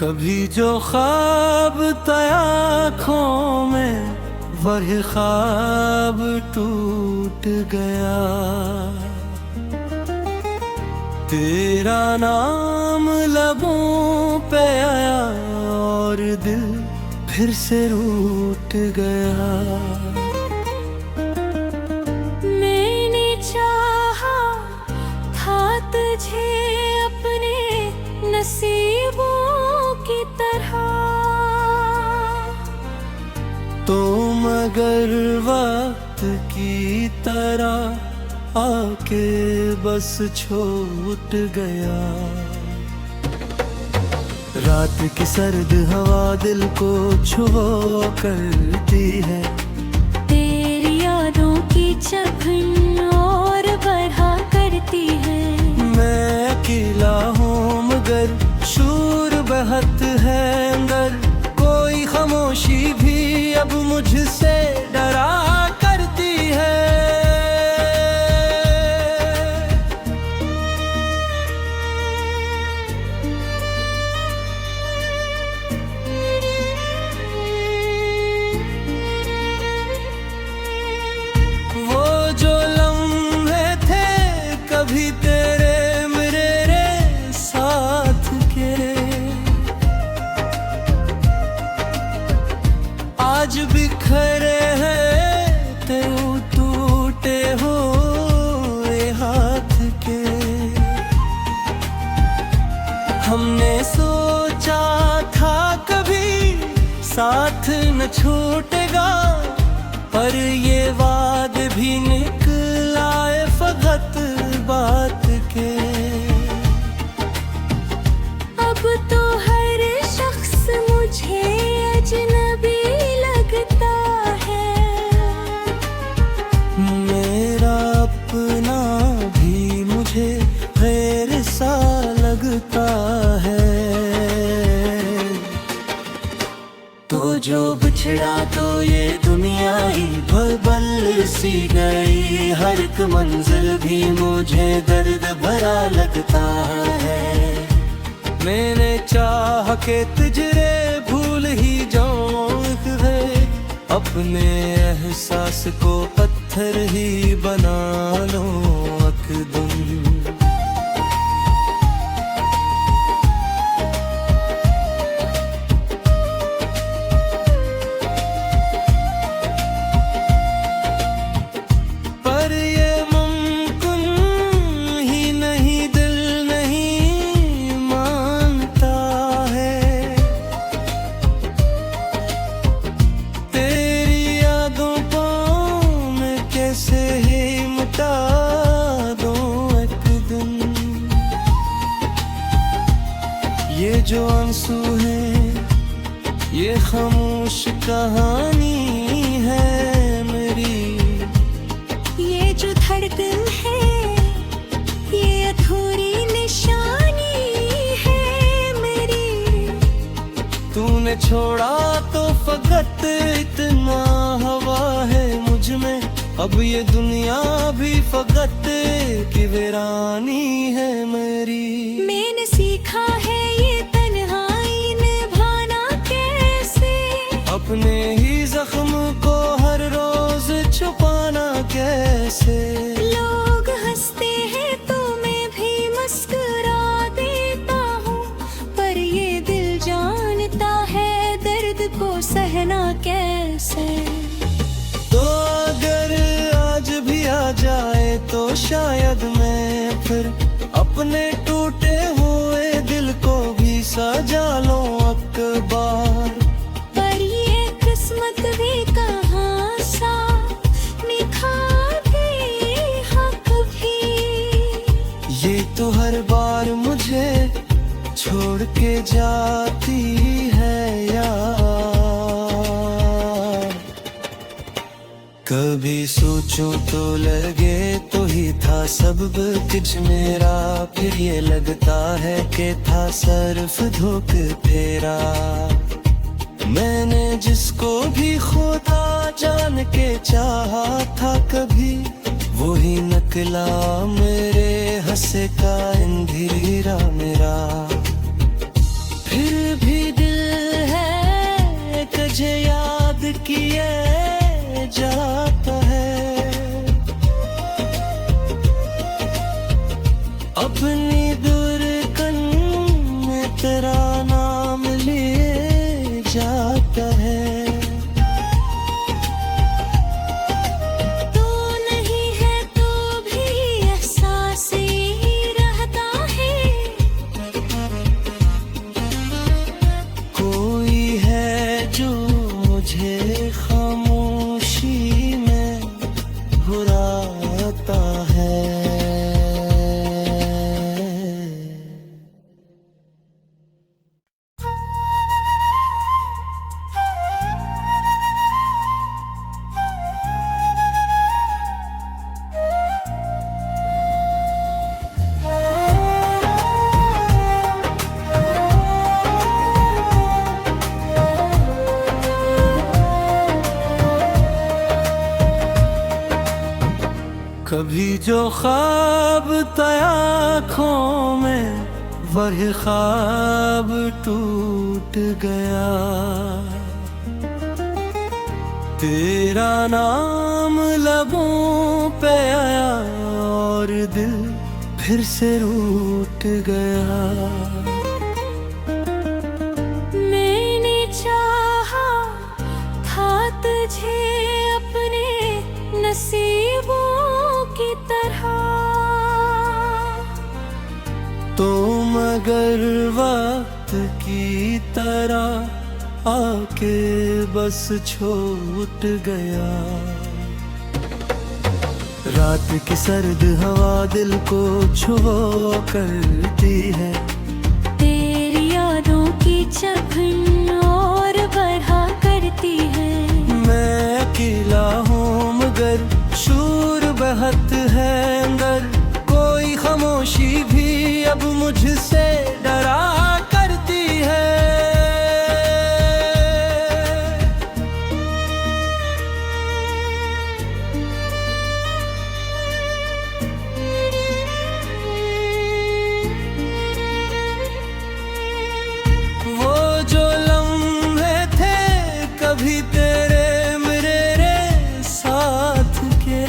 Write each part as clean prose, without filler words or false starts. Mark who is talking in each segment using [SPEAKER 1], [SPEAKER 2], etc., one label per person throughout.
[SPEAKER 1] कभी जो ख्वाब तया आँखों में वह ख्वाब टूट गया। तेरा नाम लबों पे आया और दिल फिर से रूठ गया।
[SPEAKER 2] मैंने चाहा था तुझे अपने नसीबों की तरह,
[SPEAKER 1] तो मगर वक्त की तरह आके बस छूट गया। रात की सर्द हवा दिल को छुआ करती है,
[SPEAKER 2] तेरी यादों की चभन और बढ़ा करती है।
[SPEAKER 1] मैं अकेला हूँ मगर शूर बहत है अंदर, कोई खामोशी भी अब मुझसे डरा करती है। वो जो लम्हे थे कभी तेरे मेरे साथ के, आज बिखरे हैं तेरे टूटे हुए हाथ के। हमने सोचा था कभी साथ न छूटेगा, पर ये वाद भी निकला है फकत बात के।
[SPEAKER 2] अब तो हर शख्स मुझे अजनबी लगता है,
[SPEAKER 1] मेरा अपना भी मुझे गैर सा लगता है। तो जो बिछड़ा तो ये दुनिया ही भल सी गई, हर एक मंजिल भी मुझे दर्द भरा लगता है। मैंने चाह के तुझे भूल ही जाऊं है, अपने एहसास को पत्थर ही बना लो अकदम। पर ये मुमकिन ही नहीं, दिल नहीं मानता है। तेरी यादों को मैं कैसे ही मिटा दूं एक दिन। ये जो आंसू है ये खामोश कहानी है मेरी,
[SPEAKER 2] ये जो धड़कन है ये अधूरी निशानी है मेरी।
[SPEAKER 1] तूने छोड़ा तो फकत इतना हवा है मुझ में, अब ये दुनिया भी फकत की वीरानी है मेरी।
[SPEAKER 2] मैंने सीखा है ये तन्हाई निभाना कैसे,
[SPEAKER 1] अपने ही जख्म को हर रोज छुपाना कैसे।
[SPEAKER 2] लोग हंसते हैं तो मैं भी मुस्कुरा देता हूँ, पर ये दिल जानता है दर्द को सहना कैसे।
[SPEAKER 1] तो अगर आज भी आ जाए तो शायद मैं फिर अपने टूटे हुए दिल को भी सजा लूं अकबार।
[SPEAKER 2] पर ये किस्मत भी कहाँ सा निखारती है कभी,
[SPEAKER 1] ये तो हर बार मुझे छोड़ के जाती है यार। कभी सोचूं तो लगे तो ही था सब कुछ मेरा, फिर ये लगता है कि था सिर्फ धोख फेरा। मैंने जिसको भी खुदा जान के चाहा था कभी, वही नकला मेरे हंसे का अंधेरा मेरा। फिर भी तुझे याद किए जाता है, अपनी दुर्गन में तेरा नाम लिए जाता है।
[SPEAKER 2] तू नहीं है तो भी एहसास ही रहता है,
[SPEAKER 1] कोई है जो मुझे खामोशी में बुलाता है। कभी जो ख्वाब तया आँखों में वह ख्वाब टूट गया, तेरा नाम लबों पे आया और दिल फिर से रूठ गया।
[SPEAKER 2] मैंने चाहा था तुझे अपने नसीबों की तरह,
[SPEAKER 1] तो मगर वक्त की तरह आके बस छूट गया। रात की सर्द हवा दिल को छुआ करती है,
[SPEAKER 2] तेरी यादों की चभन और बढ़ा करती है।
[SPEAKER 1] मैं अकेला हूँ मगर शूर बहत है अंदर, कोई खामोशी भी अब मुझसे डरा करती है। वो जो लम्हे थे कभी तेरे मेरे साथ के,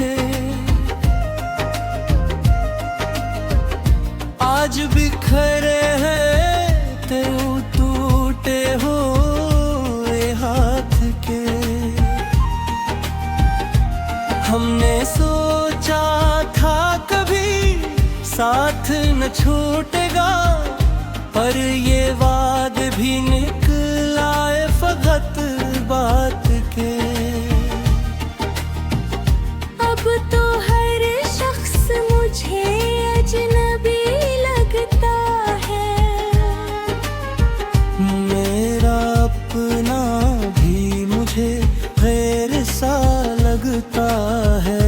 [SPEAKER 1] आज बिखरे हैं तेरे टूटे हुए हाथ के। हमने सोचा था कभी साथ न छूटेगा, पर ये वाद भी निकला है फकत बात के।
[SPEAKER 2] अब तो हर शख्स मुझे अजनबी लगता है,
[SPEAKER 1] मेरा अपना भी मुझे गैर सा लगता है।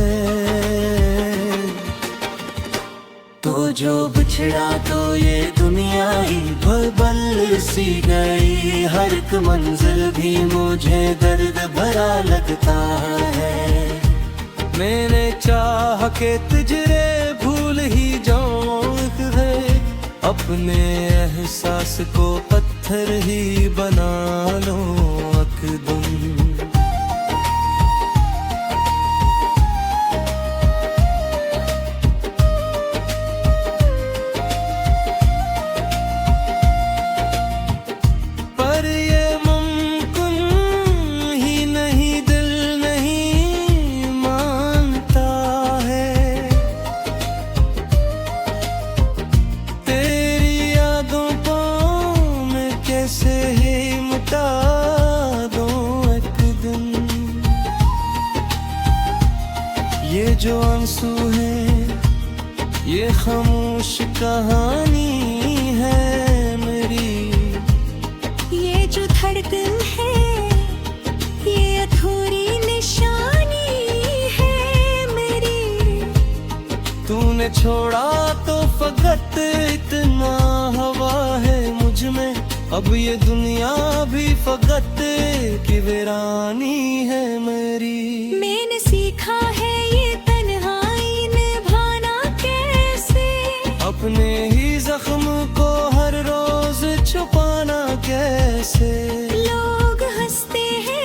[SPEAKER 1] तो जो बिछड़ा तो ये दुनिया ही भल सी गई, हर एक मंजिल भी मुझे दर्द भरा लगता है। मैंने चाह के तुझे भूल ही जाऊं है, अपने एहसास को पत्थर ही बना लो अकदम। पर ये मुमकिन ही नहीं, दिल नहीं मानता है। तेरी यादों को मैं कैसे ही मिटा दूं एक दिन। ये जो आंसू है ये खामोश कहानी है मेरी,
[SPEAKER 2] ये जो धड़कन है ये अधूरी निशानी है मेरी।
[SPEAKER 1] तूने छोड़ा तो फकत इतना हवा है मुझ में, अब ये दुनिया भी फकत की वीरानी है मेरी।
[SPEAKER 2] मैंने सीखा है ये तन्हाई निभाना कैसे,
[SPEAKER 1] अपने ही जख्म को हर रोज छुपाना कैसे।
[SPEAKER 2] लोग हंसते हैं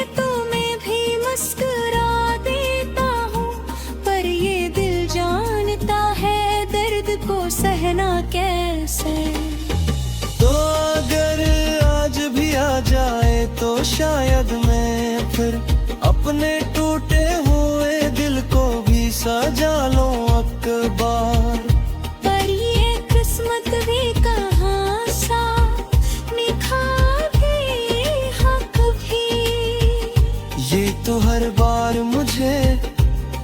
[SPEAKER 1] सजा लो अखबार।
[SPEAKER 2] पर ये किस्मत भी कहाँ सा निखारे हक भी।
[SPEAKER 1] ये तो हर बार मुझे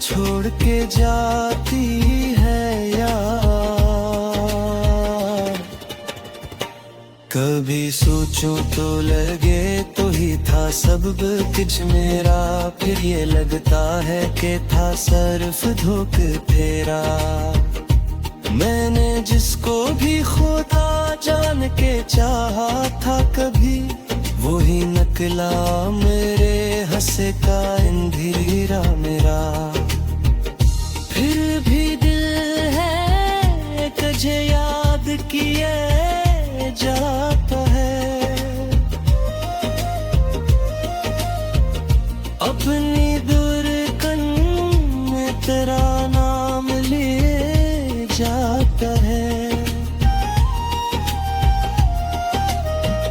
[SPEAKER 1] छोड़ के जाती है यार। कभी सोचूं तो लगे तो ही था सब कुछ मेरा, फिर ये लगता है कि था सिर्फ धोखे फेरा। मैंने जिसको भी खुदा जान के चाहा था कभी, वही नकला मेरे हंसे का अंधेरा मेरा। फिर भी दिल है तुझे याद किए जाता है, अपनी दुर्गन में तेरा नाम लिए जाता है।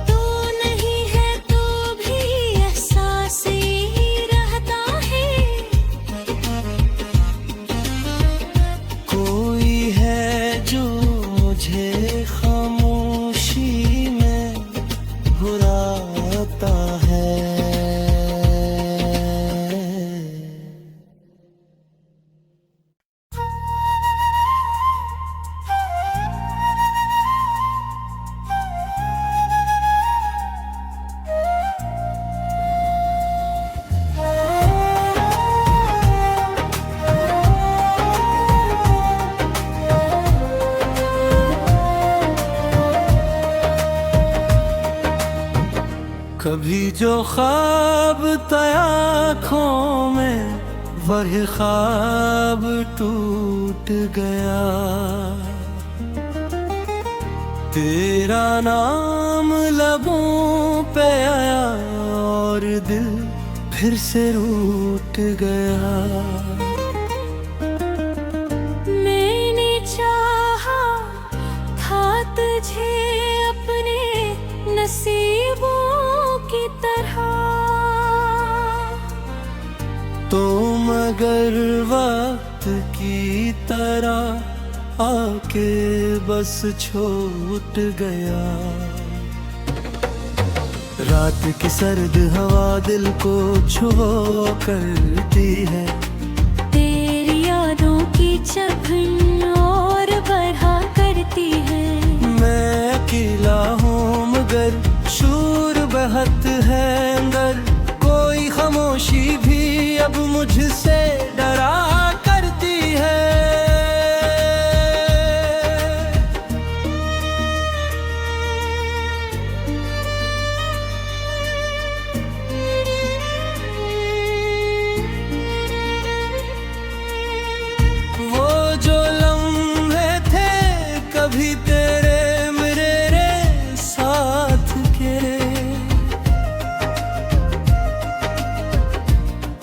[SPEAKER 2] तू नहीं है तो भी एहसास ही रहता है।
[SPEAKER 1] कोई है जो मुझे खामोशी में बुलाता है। कभी जो ख्वाब तया आँखों में, वह ख्वाब टूट गया। तेरा नाम लबों पे आया और दिल फिर से रूठ गया।
[SPEAKER 2] मैंने चाहा था तुझे अपने नसीबों की तरह,
[SPEAKER 1] तो मगर वक्त की तरह आके बस छूट गया। रात की सर्द हवा दिल को छुआ करती है,
[SPEAKER 2] तेरी यादों की चभन और बढ़ा करती है।
[SPEAKER 1] मैं अकेला हूँ मगर शूर बहत है अंदर, कोई खामोशी भी अब मुझसे डरा करती है। वो जो लम्हे थे कभी तेरे मेरे साथ के,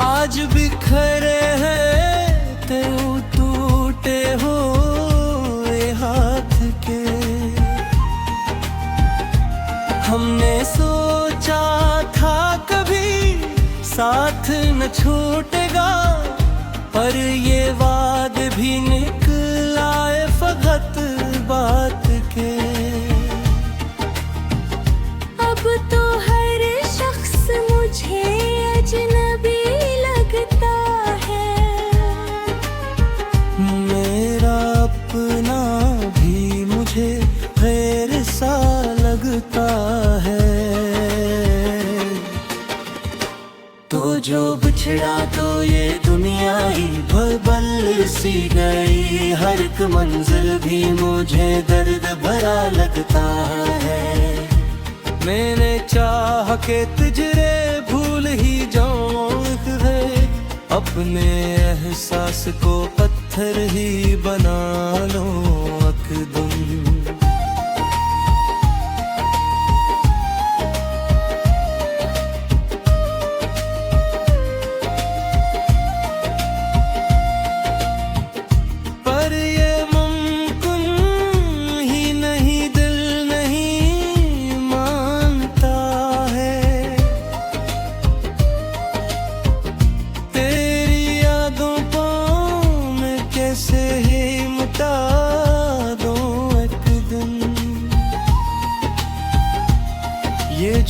[SPEAKER 1] आज बिखरे हैं तेरे टूटे हुए हाथ के। हमने सोचा था कभी साथ न छूटेगा, पर ये वाद भी निकला है फकत बात के।
[SPEAKER 2] अब तो हर शख्स मुझे अजनबी लगता है।
[SPEAKER 1] मेरा अपना भी मुझे गैर सा लगता है। तो जो बिछड़ा तो ये दुनिया ही भल सी गई, हर एक मंजिल भी मुझे दर्द भरा लगता है। मैंने चाह के तुझे भूल ही जाऊं, अपने एहसास को पत्थर ही बना लो अकदम।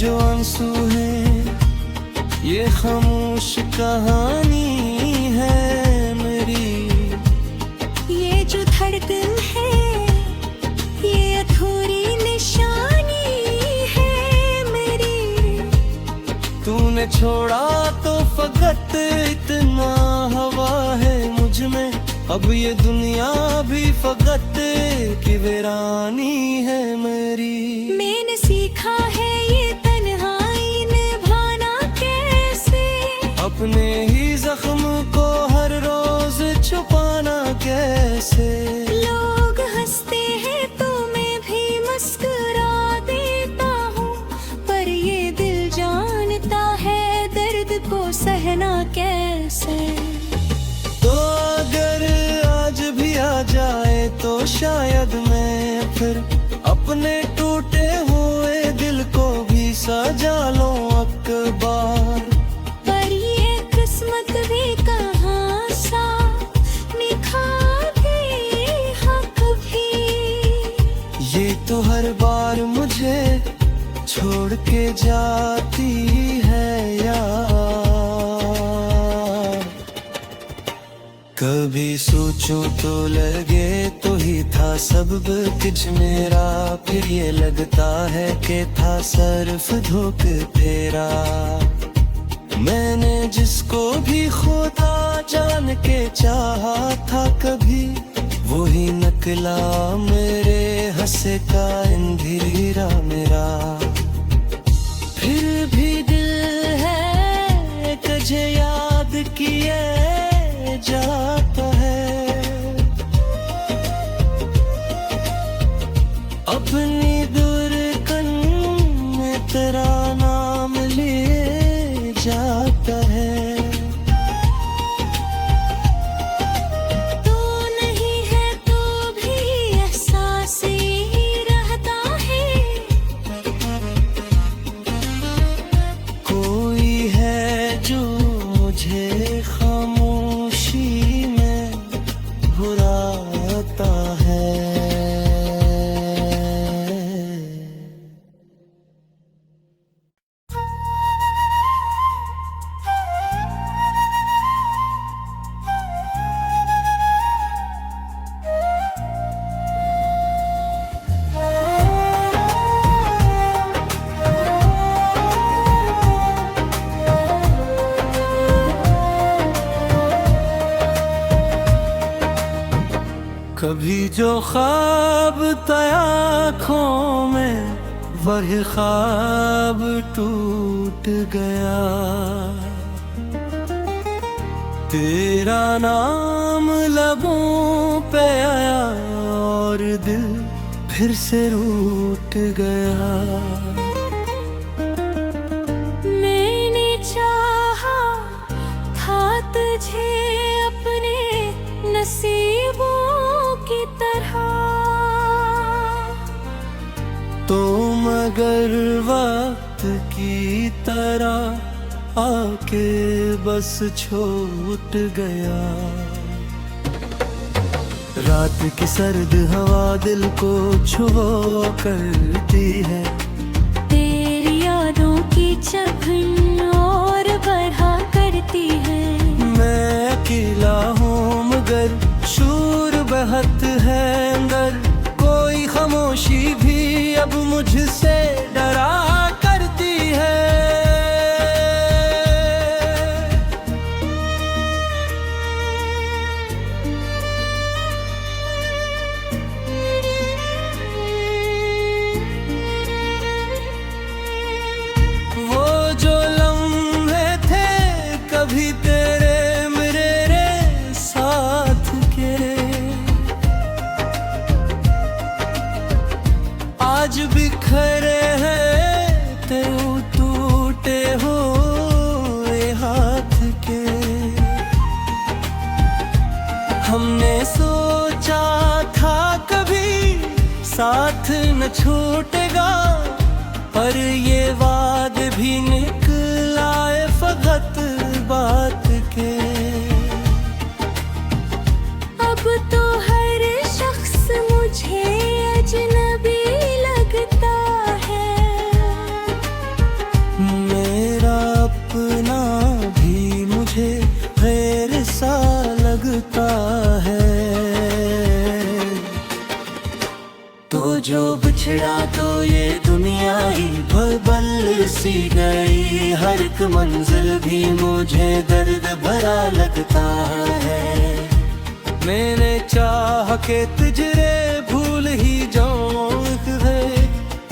[SPEAKER 1] जो आंसू हैं ये खामोश कहानी है मेरी।
[SPEAKER 2] ये जो धड़कन है ये अधूरी निशानी है मेरी।
[SPEAKER 1] तूने छोड़ा तो फकत इतना हवा है मुझ में, अब ये दुनिया भी फकत की वीरानी है मेरी।
[SPEAKER 2] मैंने सीखा है ये तन्हाई निभाना कैसे,
[SPEAKER 1] अपने ही जख्म को हर रोज छुपाना कैसे।
[SPEAKER 2] लोग हंसते हैं तो मैं भी मुस्कुरा देता हूँ, पर ये दिल जानता है दर्द को सहना कैसे।
[SPEAKER 1] तो अगर आज भी आ जाए तो शायद मैं फिर अपने टूटे हुए दिल को भी सजा लूं अकबार।
[SPEAKER 2] पर ये किस्मत भी कहाँ सा निखारे हाँ कभी।
[SPEAKER 1] ये तो हर बार मुझे छोड़ के जाती है यार। कभी सोचूं तो लगे तो ही था सब कुछ मेरा, फिर ये लगता है कि था सिर्फ धोखे फेरा। मैंने जिसको भी खुदा जान के चाहा था कभी, वही नकला मेरे हंसे का अंधेरा मेरा। फिर भी दिल है तुझे याद किए जाता है, अपनी दुर्गन में तेरा नाम लिए जाता है।
[SPEAKER 2] तू नहीं है तो भी एहसास ही रहता है,
[SPEAKER 1] कोई है जो मुझे खामोशी में बुलाता है। कभी जो ख्वाब तया आँखों में वही ख्वाब टूट गया। तेरा नाम लबों पे आया और दिल फिर से रूठ गया।
[SPEAKER 2] मैंने चाहा था तुझे अपने नसीबों की तरह,
[SPEAKER 1] तो मगर वक्त की तरह आके बस छूट गया। रात की सर्द हवा दिल को छुआ करती है,
[SPEAKER 2] तेरी यादों की चभन और बढ़ा करती है।
[SPEAKER 1] मैं अकेला हूँ मगर शूर बहत है अंदर, कोई खामोशी भी अब मुझसे डरा करती है। वो जो लम्हे थे कभी तेरे मेरे साथ के, आज बिखरे हैं तेरे टूटे हुए हाथ के। हमने सोचा था कभी साथ न छूटेगा, पर ये वाद भी निकला है फकत बात के।
[SPEAKER 2] अब तो हर शख्स मुझे अजनबी लगता है,
[SPEAKER 1] जो बिछड़ा तो ये दुनिया ही बदल सी गई। हर एक मंजिल भी मुझे दर्द भरा लगता है। मैंने चाह के तुझे भूल ही जाऊं है,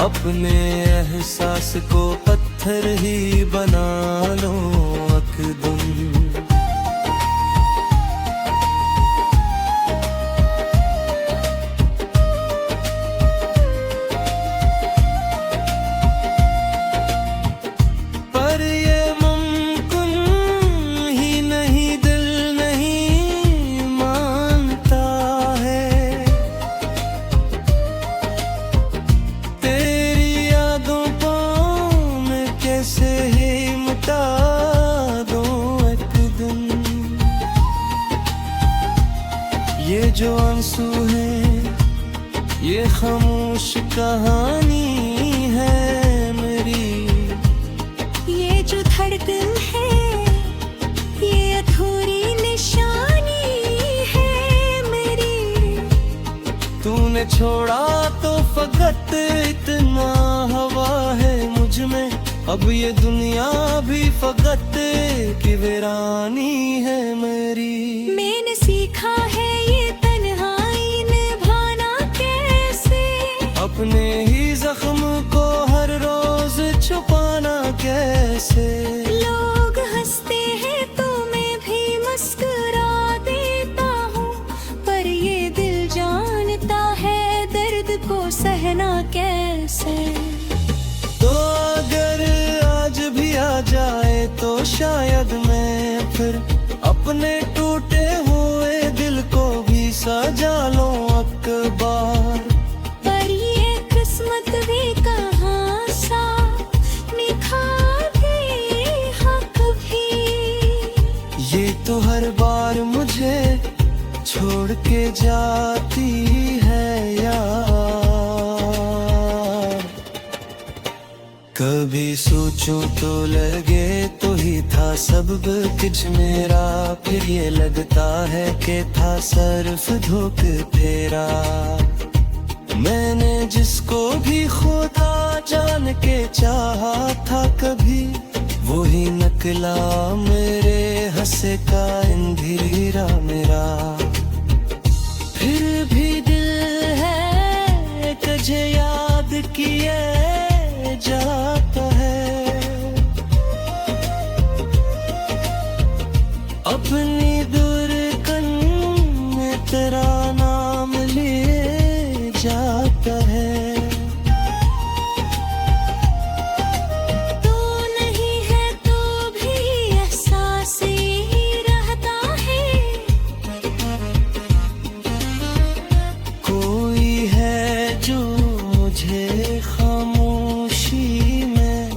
[SPEAKER 1] अपने एहसास को पत्थर ही बना लो अकदम। ये जो आंसू है ये खामोश कहानी है मेरी।
[SPEAKER 2] ये जो धड़कन है ये अधूरी निशानी है मेरी।
[SPEAKER 1] तूने छोड़ा तो फकत इतना हवा है मुझ में, अब ये दुनिया भी फकत की वीरानी है मेरी।
[SPEAKER 2] मैंने सीखा है ये तन्हाई निभाना कैसे,
[SPEAKER 1] अपने ही जख्म को हर रोज छुपाना कैसे।
[SPEAKER 2] लोग हंसते हैं तो मैं भी मुस्कुरा देता हूँ, पर ये दिल जानता है दर्द को सहना कैसे।
[SPEAKER 1] तो अगर आज भी आ जाए तो शायद मैं फिर अपने टूटे हुए दिल को भी सजा लूं अकबार।
[SPEAKER 2] पर ये किस्मत भी कहाँ सा निखारे हक भी।
[SPEAKER 1] ये तो हर बार मुझे छोड़ के जाती है यार। कभी सोचूं तो लगे तो ही था सब कुछ मेरा, फिर ये लगता है कि था सिर्फ धोखे फेरा। मैंने जिसको भी खुदा जान के चाहा था कभी, वही नकला मेरे हंसे का अंधेरा मेरा। फिर भी दिल है तुझे याद किए जाता है, अपनी दुर्गन में तेरा नाम लिए जाता है।
[SPEAKER 2] तू नहीं है तो भी एहसास ही रहता है।
[SPEAKER 1] कोई है जो मुझे खामोशी में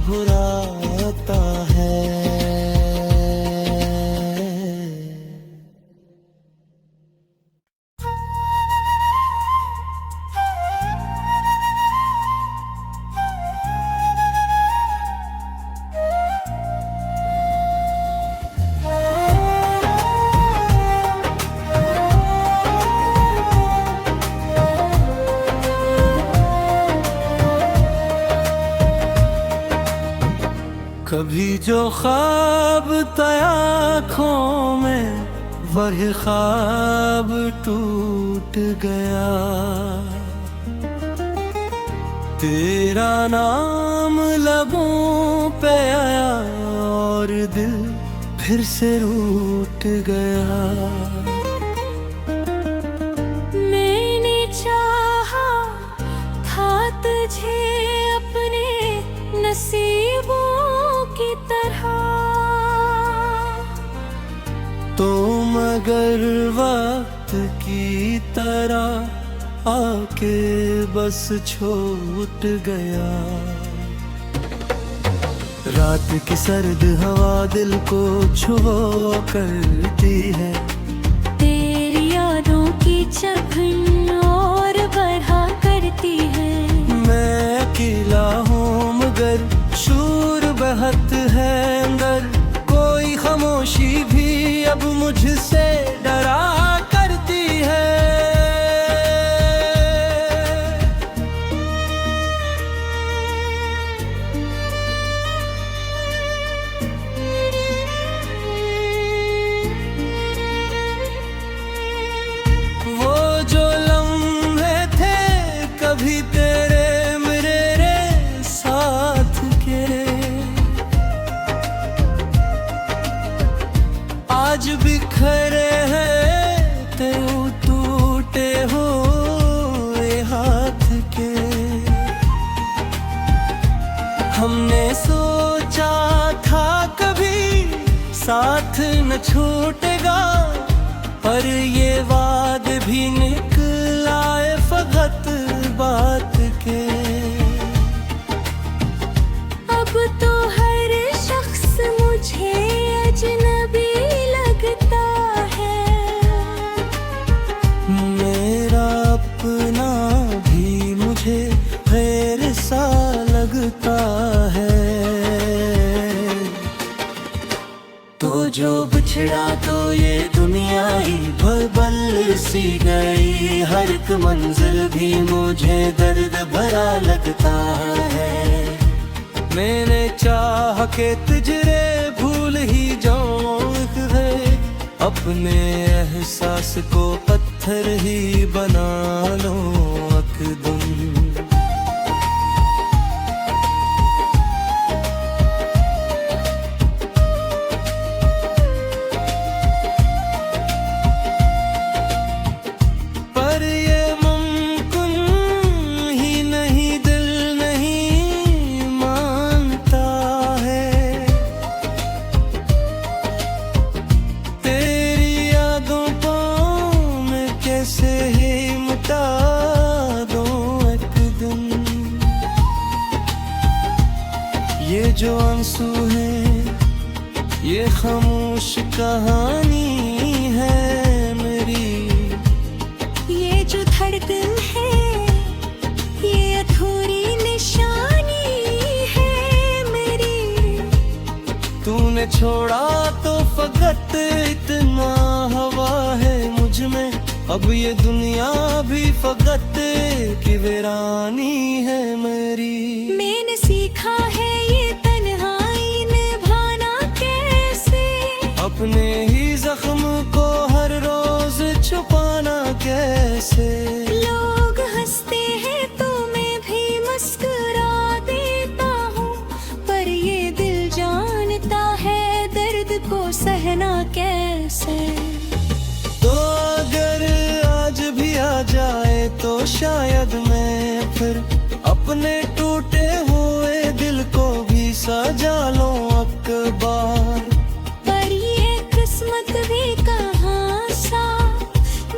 [SPEAKER 1] बुलाता है। कभी जो ख्वाब तया आँखों में वही ख्वाब टूट गया। तेरा नाम लबों पे आया और दिल फिर से रूठ गया।
[SPEAKER 2] मैंने चाहा था तुझे अपने नसीबों की तरह,
[SPEAKER 1] तो मगर वक्त की तरह आके बस छूट गया। रात की सर्द हवा दिल को छुआ करती है,
[SPEAKER 2] तेरी यादों की चभन और बढ़ा करती है।
[SPEAKER 1] मैं अकेला हूँ मगर शूर बहत है अंदर, कोई खामोशी भी अब मुझसे डरा करती है। भी निकलाए फकत बात के।
[SPEAKER 2] अब तो हर शख्स मुझे अजनबी लगता है।
[SPEAKER 1] मेरा अपना भी मुझे गैर सा लगता है। तो जो बिछड़ा तो ये दुनिया ही भल सी गई। हर एक मंजिल भी मुझे दर्द भरा लगता है। मैंने चाह के तुझे भूल ही जाऊं है, अपने एहसास को पत्थर ही बना लो अकदम। पर ये मुमकिन ही नहीं, दिल नहीं मानता है। तेरी यादों को मैं कैसे ही मिटा दूं एक दिन। ये जो आंसू है ये खामोश कहानी है मेरी।
[SPEAKER 2] ये जो धड़कन है ये अधूरी निशानी है मेरी।
[SPEAKER 1] तूने छोड़ा तो फकत इतना हवा है मुझ में। अब ये दुनिया भी फकत की वीरानी है मेरी।
[SPEAKER 2] मैंने सीखा है ये तन्हाई निभाना कैसे।
[SPEAKER 1] अपने ही जख्म को हर रोज छुपाना कैसे।
[SPEAKER 2] लोग हंसते हैं तो मैं भी मुस्कुरा देता हूँ, पर ये दिल जानता है दर्द को सहना कैसे।
[SPEAKER 1] तो अगर आज भी आ जाए तो शायद मैं फिर अपने टूटे हुए दिल को भी सजा लूं अकबार।
[SPEAKER 2] पर ये किस्मत भी कहाँ सा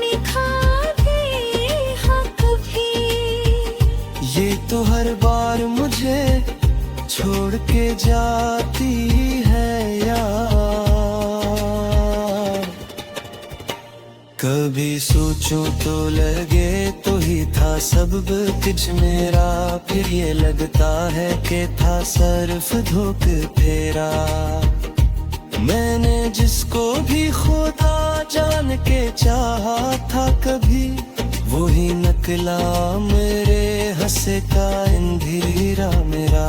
[SPEAKER 2] निखारे हक भी।
[SPEAKER 1] ये तो हर बार मुझे छोड़ के जाती है यार। कभी सोचूं तो लगे तो ही था सब कुछ मेरा। फिर ये लगता है कि था सिर्फ धोखे फेरा। मैंने जिसको भी खुदा जान के चाहा था कभी, वही निकला मेरे हंसे का अंधेरा मेरा।